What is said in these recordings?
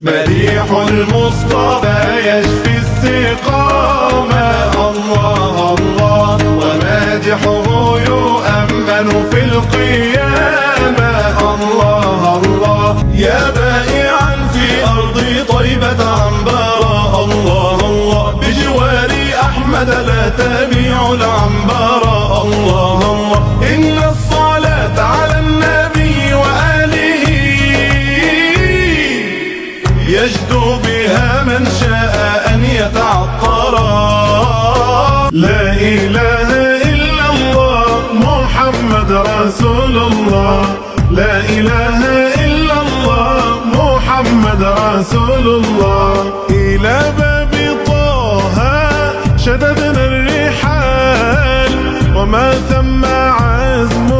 مديح المصطفى يشفي السقامة، الله الله ومادحه يؤمن في القيامة، الله الله يا بائعا في أرض طيبة عنبرا، الله الله بجوار أحمد لا تبيع العنبرا، الله الله إن الصلاة على النبي وآله يجدو بها من شاء أن يتعطرا. لا إله إلا الله محمد رسول الله، لا إله إلا الله محمد رسول الله. إلى باب طه شددنا الرحال، وما ثم عزم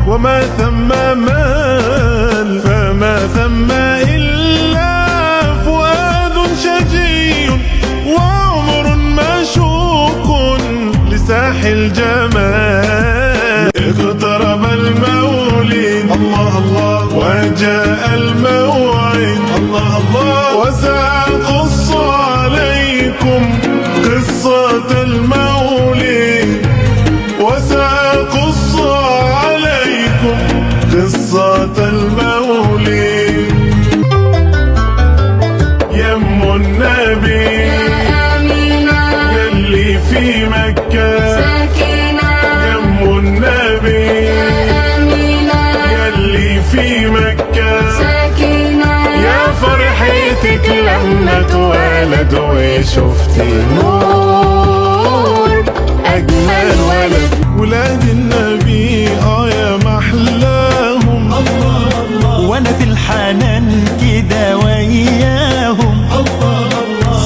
وما ثم مال، فما ثم إلا فؤاد شجي وعمر مشوق لساح الجمال. اقترب المولد الله الله وجاء الموعد الله الله، وسأقص عليكم قصة المولد، وسأقص عليكم قصة المولد. يم النبي يا آمنة يلي في مكة ساكنة، يم النبي يا آمنة يلي في مكة ساكنة، يا فرحتك لما اتولد وشفتي نور أجمل ولد. ولاد النبي يا محلاهم، وانا في الحنان كده وياهم،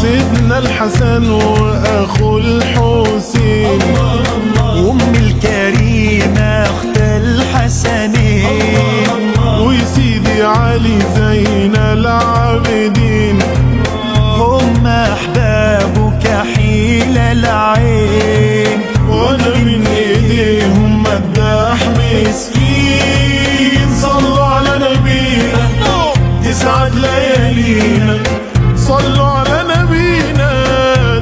سيدنا الحسن واخو الحسين، وام الكريمة اخت الحسنين، وسيدي علي زين العابدين، هم احبابك حيل العين، وانا من ايديهم مداح مسكين. صلوا على نبينا تسعد ليالينا، صلوا على نبينا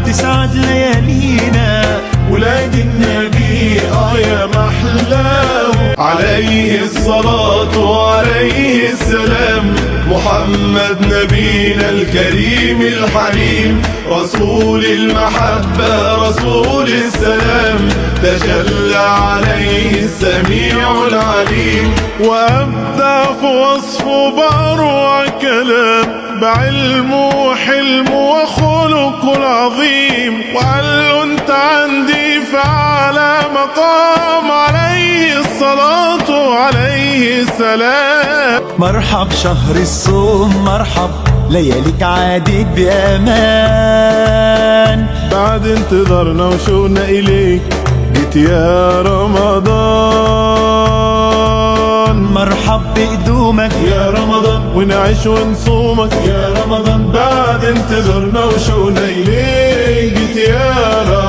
تسعد ليالينا. ولاد النبي يا محلاه، عليه الصلاة وعليه السلام، محمد نبينا الكريم الحليم، رسول المحبة رسول السلام، تجلى عليه السميع العليم، وأبدع في وصفه بأروع كلام، بعلم وحلم وخلق العظيم، وقال له انت عندي فعلى مقام، عليه الصلاة وعليه السلام. مرحب شهر الصوم مرحب، لياليك عادت بأمان، بعد انتظارنا وشوقنا إليك جيت يا رمضان. مرحب بقدومك يا رمضان ونعيش ونصومك يا رمضان، بعد انتظارنا وشوقنا إليك جيت يا رمضان.